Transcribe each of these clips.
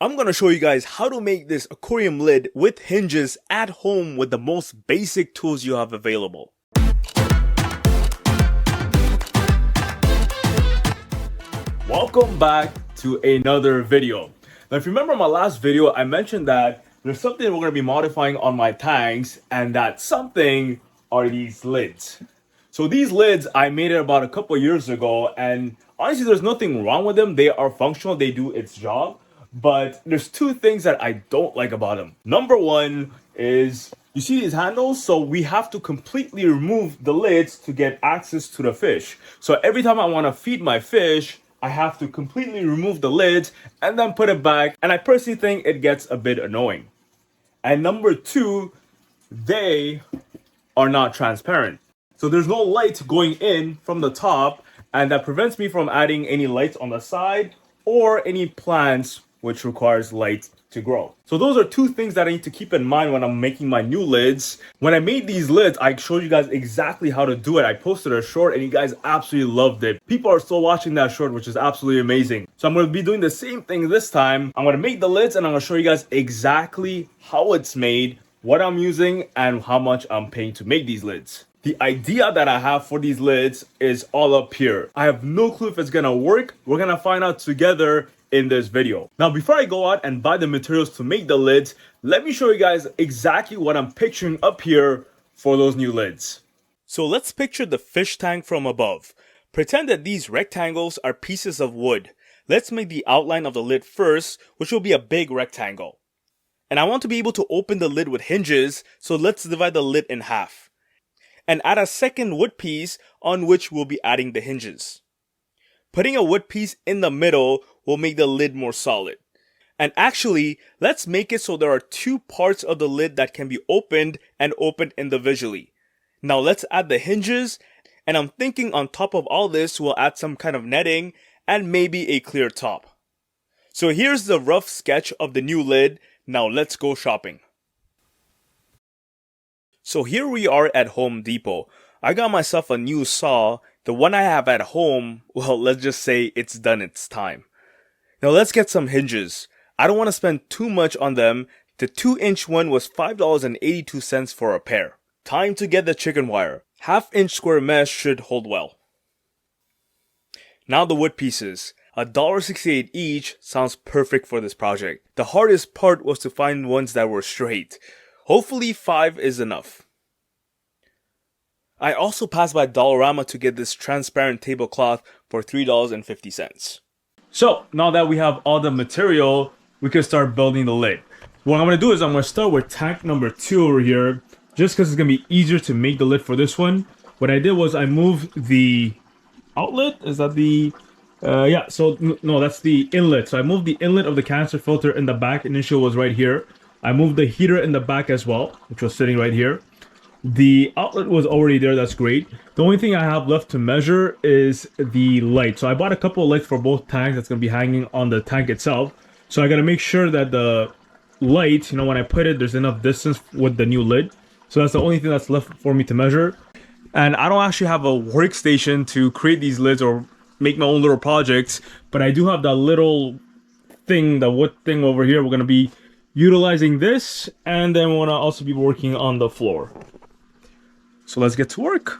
I'm gonna show you guys how to make this aquarium lid with hinges at home with the most basic tools you have available. Welcome back to another video. Now if you remember my last video, I mentioned that there's something we're gonna be modifying on my tanks, and that something are these lids. So these lids, I made it about a couple years ago, and honestly there's nothing wrong with them. They are functional, they do its job. But there's two things that I don't like about them. Number one is, you see these handles? So we have to completely remove the lids to get access to the fish. So every time I want to feed my fish, I have to completely remove the lids and then put it back. And I personally think it gets a bit annoying. And number two, they are not transparent. So there's no light going in from the top, and that prevents me from adding any lights on the side or any plants which requires light to grow. So those are two things that I need to keep in mind when I'm making my new lids. When I made these lids, I showed you guys exactly how to do it. I posted a short and you guys absolutely loved it. People are still watching that short, which is absolutely amazing. So I'm going to be doing the same thing this time. I'm going to make the lids and I'm going to show you guys exactly how it's made, what I'm using, and how much I'm paying to make these lids. The idea that I have for these lids is all up here. I have no clue if it's gonna work. We're gonna find out together in this video. Now, before I go out and buy the materials to make the lids, let me show you guys exactly what I'm picturing up here for those new lids. So let's picture the fish tank from above. Pretend that these rectangles are pieces of wood. Let's make the outline of the lid first, which will be a big rectangle. And I want to be able to open the lid with hinges, so let's divide the lid in half and add a second wood piece on which we'll be adding the hinges. Putting a wood piece in the middle will make the lid more solid. And actually, let's make it so there are two parts of the lid that can be opened and opened individually. Now let's add the hinges, and I'm thinking on top of all this we'll add some kind of netting and maybe a clear top. So here's the rough sketch of the new lid. Now let's go shopping. So here we are at Home Depot. I got myself a new saw. The one I have at home, well, let's just say it's done its time. Now let's get some hinges. I don't want to spend too much on them. The 2-inch one was $5.82 for a pair. Time to get the chicken wire. 1/2-inch square mesh should hold well. Now the wood pieces. $1.68 each sounds perfect for this project. The hardest part was to find ones that were straight. Hopefully 5 is enough. I also passed by Dollarama to get this transparent tablecloth for $3.50. So now that we have all the material, we can start building the lid. What I'm going to do is I'm going to start with tank number 2 over here, just because it's going to be easier to make the lid for this one. What I did was I moved the outlet. Is that the... yeah, so no, that's the inlet. So I moved the inlet of the canister filter in the back. Initial was right here. I moved the heater in the back as well, which was sitting right here. The outlet was already there, that's great. The only thing I have left to measure is the light. So I bought a couple of lights for both tanks that's going to be hanging on the tank itself. So I got to make sure that the light, when I put it, there's enough distance with the new lid. So that's the only thing that's left for me to measure. And I don't actually have a workstation to create these lids or make my own little projects, but I do have that little thing, the wood thing over here. We're going to be utilizing this, and then we're going to also be working on the floor. So let's get to work.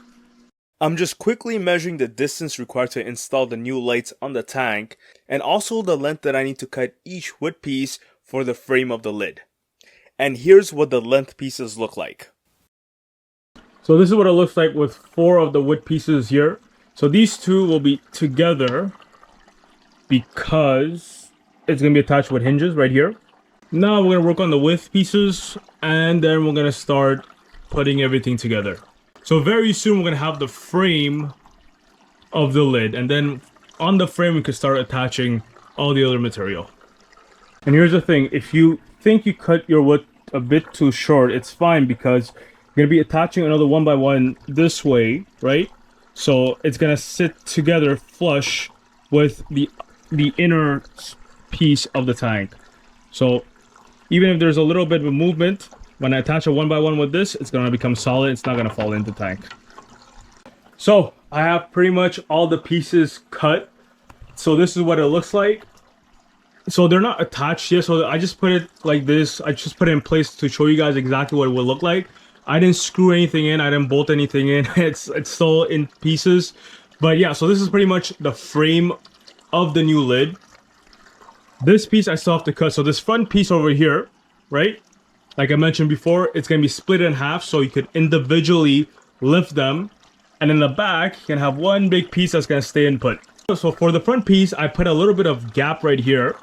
I'm just quickly measuring the distance required to install the new lights on the tank, and also the length that I need to cut each wood piece for the frame of the lid. And here's what the length pieces look like. So this is what it looks like with 4 of the wood pieces here. So these 2 will be together because it's going to be attached with hinges right here. Now we're going to work on the width pieces, and then we're going to start putting everything together. So very soon we're going to have the frame of the lid, and then on the frame we can start attaching all the other material. And here's the thing, if you think you cut your wood a bit too short, it's fine, because you're going to be attaching another 1x1 this way, right? So it's going to sit together flush with the inner piece of the tank. So even if there's a little bit of movement, when I attach a 1x1 with this, it's going to become solid. It's not going to fall into the tank. So I have pretty much all the pieces cut. So this is what it looks like. So they're not attached yet. So I just put it like this. I just put it in place to show you guys exactly what it would look like. I didn't screw anything in. I didn't bolt anything in. It's still in pieces. But yeah, so this is pretty much the frame of the new lid. This piece I still have to cut. So this front piece over here, right? Like I mentioned before, it's going to be split in half so you could individually lift them. And in the back, you can have one big piece that's going to stay in put. So for the front piece, I put a little bit of gap right here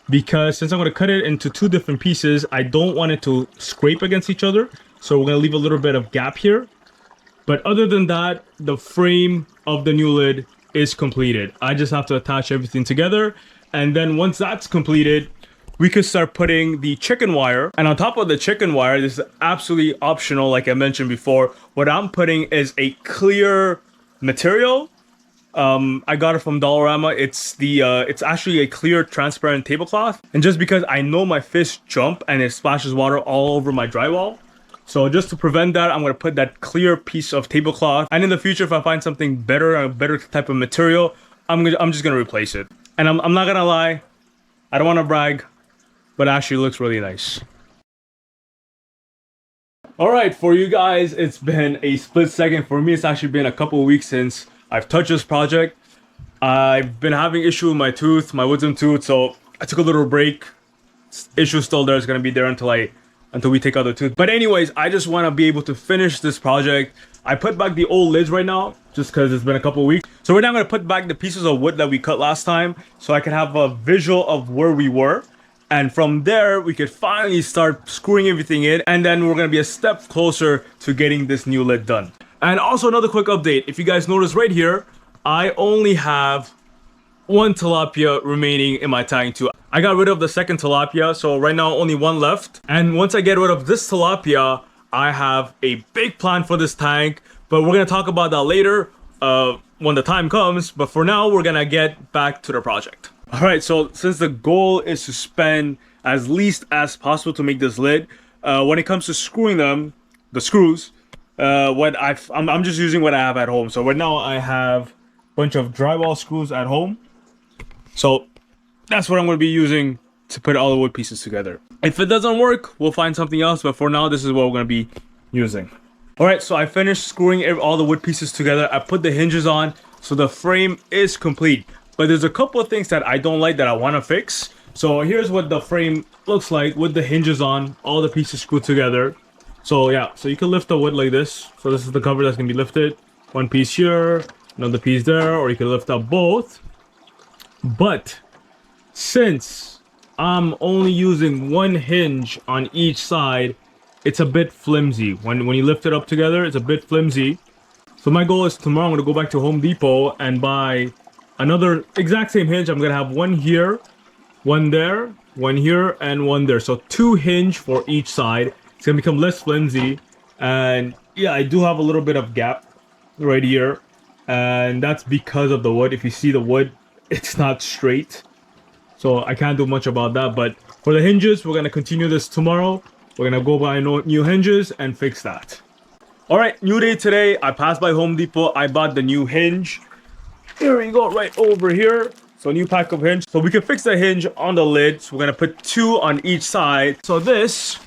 because since I'm going to cut it into two different pieces, I don't want it to scrape against each other. So we're going to leave a little bit of gap here. But other than that, the frame of the new lid is completed. I just have to attach everything together. And then once that's completed, we could start putting the chicken wire. And on top of the chicken wire, this is absolutely optional. Like I mentioned before, what I'm putting is a clear material. I got it from Dollarama. It's actually a clear, transparent tablecloth. And just because I know my fish jump and it splashes water all over my drywall, so just to prevent that, I'm gonna put that clear piece of tablecloth. And in the future, if I find something better, a better type of material, I'm just gonna replace it. And I'm not gonna lie, I don't want to brag, but it actually looks really nice. All right, for you guys, it's been a split second. For me, it's actually been a couple of weeks since I've touched this project. I've been having issue with my tooth, my wisdom tooth, so I took a little break. Issue's still there. It's gonna be there until we take out the tooth. But anyways, I just want to be able to finish this project. I put back the old lids right now, just because it's been a couple of weeks. So right now I'm gonna put back the pieces of wood that we cut last time, so I can have a visual of where we were. And from there, we could finally start screwing everything in, and then we're gonna be a step closer to getting this new lid done. And also another quick update, if you guys notice right here, I only have one tilapia remaining in my tank too. I got rid of the second tilapia, so right now only one left. And once I get rid of this tilapia, I have a big plan for this tank, but we're gonna talk about that later when the time comes. But for now, we're gonna get back to the project. All right, so since the goal is to spend as least as possible to make this lid, when it comes to screwing them, the screws, I'm just using what I have at home. So right now I have a bunch of drywall screws at home. So that's what I'm going to be using to put all the wood pieces together. If it doesn't work, we'll find something else. But for now, this is what we're going to be using. All right, so I finished screwing all the wood pieces together. I put the hinges on, so the frame is complete. But there's a couple of things that I don't like that I want to fix. So here's what the frame looks like with the hinges on, all the pieces screwed together. So yeah, so you can lift the wood like this. So this is the cover that's going to be lifted. One piece here, another piece there, or you can lift up both. But since I'm only using one hinge on each side, it's a bit flimsy. When you lift it up together, it's a bit flimsy. So my goal is tomorrow I'm going to go back to Home Depot and buy another exact same hinge. I'm going to have one here, one there, one here, and one there. So two hinge for each side. It's going to become less flimsy. And yeah, I do have a little bit of gap right here. And that's because of the wood. If you see the wood, it's not straight. So I can't do much about that. But for the hinges, we're going to continue this tomorrow. We're going to go buy new hinges and fix that. All right, new day today. I passed by Home Depot. I bought the new hinge. Here we go, right over here. So new pack of hinge. So we can fix the hinge on the lid. So we're going to put two on each side. So this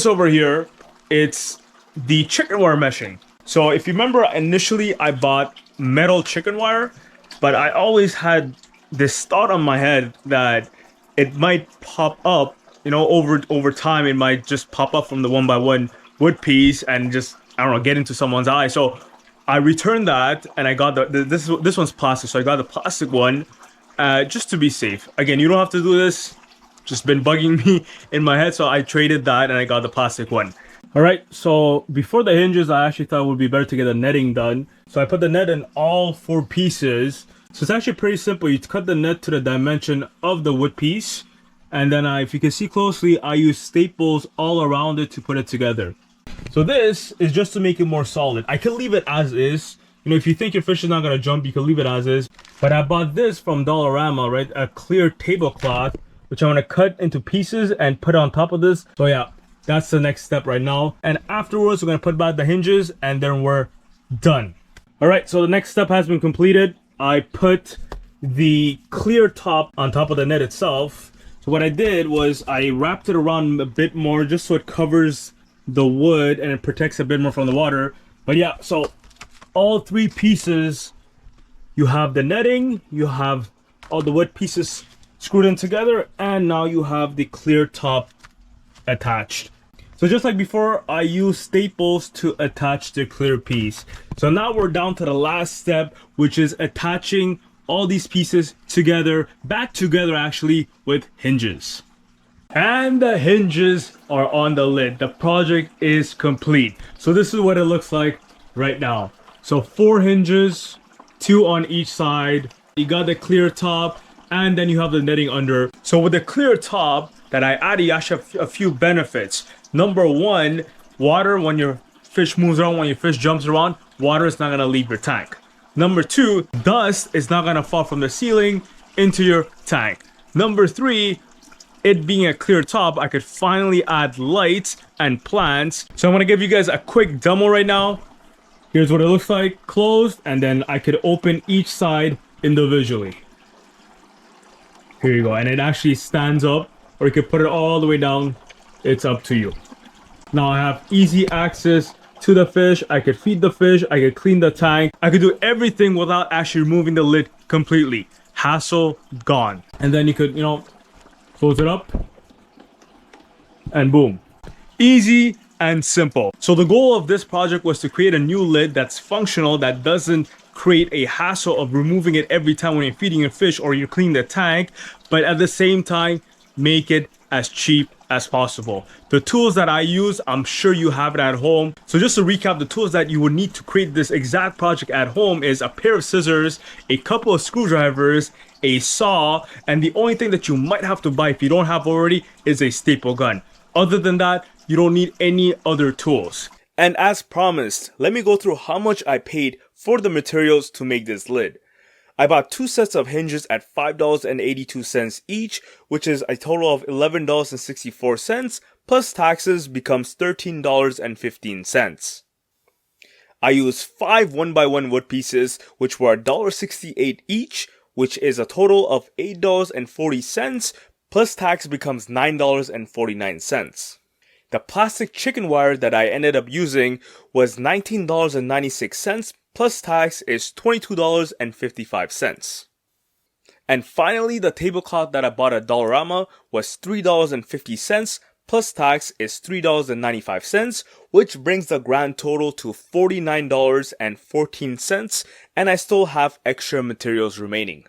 over here, it's the chicken wire meshing. So if you remember, initially I bought metal chicken wire, but I always had this thought on my head that it might pop up, you know, over time. It might just pop up from the 1x1 wood piece and just, I don't know, get into someone's eye. So I returned that and I got this one's plastic. So I got the plastic one just to be safe. Again, you don't have to do this. Just been bugging me in my head. So I traded that and I got the plastic one. All right, so before the hinges, I actually thought it would be better to get the netting done. So I put the net in all four pieces. So it's actually pretty simple. You cut the net to the dimension of the wood piece. And then if you can see closely, I use staples all around it to put it together. So this is just to make it more solid. I can leave it as is. You know, if you think your fish is not going to jump, you can leave it as is. But I bought this from Dollarama, right? A clear tablecloth, which I'm going to cut into pieces and put on top of this. So yeah, that's the next step right now. And afterwards, we're going to put back the hinges and then we're done. All right, so the next step has been completed. I put the clear top on top of the net itself. So what I did was I wrapped it around a bit more just so it covers the wood and it protects a bit more from the water. But yeah, so all three pieces, you have the netting, you have all the wood pieces screwed in together, and now you have the clear top attached. So just like before, I used staples to attach the clear piece. So now we're down to the last step, which is attaching all these pieces together, back together actually, with hinges. And the hinges are on the lid. The project is complete. So this is what it looks like right now. So 4 hinges, 2 on each side. You got the clear top, and then you have the netting under. So with the clear top that I added, you actually have a few benefits. Number one, water, when your fish moves around, when your fish jumps around, water is not gonna leave your tank. Number two, dust is not gonna fall from the ceiling into your tank. Number three, it being a clear top, I could finally add lights and plants. So I'm gonna give you guys a quick demo right now. Here's what it looks like closed, and then I could open each side individually. Here you go, and it actually stands up, or you could put it all the way down. It's up to you. Now I have easy access to the fish. I could feed the fish, I could clean the tank, I could do everything without actually removing the lid completely. Hassle gone. And then you could, you know, close it up, and boom. Easy and simple. So the goal of this project was to create a new lid that's functional, that doesn't create a hassle of removing it every time when you're feeding your fish or you're cleaning the tank, but at the same time, make it as cheap as possible. The tools that I use, I'm sure you have it at home. So just to recap, the tools that you would need to create this exact project at home is a pair of scissors, a couple of screwdrivers, a saw, and the only thing that you might have to buy if you don't have already is a staple gun. Other than that, you don't need any other tools. And as promised, let me go through how much I paid for the materials to make this lid. I bought 2 sets of hinges at $5.82 each, which is a total of $11.64, plus taxes becomes $13.15. I used 5 1x1 wood pieces, which were $1.68 each, which is a total of $8.40, plus tax becomes $9.49. The plastic chicken wire that I ended up using was $19.96, plus tax is $22.55. And finally, the tablecloth that I bought at Dollarama was $3.50, plus tax is $3.95, which brings the grand total to $49.14, and I still have extra materials remaining.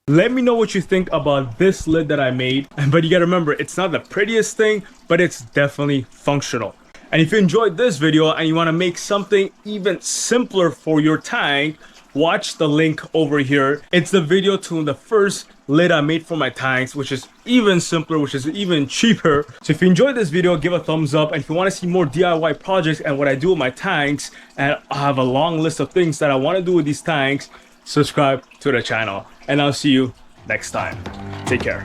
Let me know what you think about this lid that I made, but you gotta remember, it's not the prettiest thing, but it's definitely functional. And if you enjoyed this video and you want to make something even simpler for your tank, watch the link over here. It's the video to the first lid I made for my tanks, which is even simpler, which is even cheaper. So if you enjoyed this video, give a thumbs up. And if you want to see more DIY projects and what I do with my tanks, and I have a long list of things that I want to do with these tanks, subscribe to the channel. And I'll see you next time. Take care.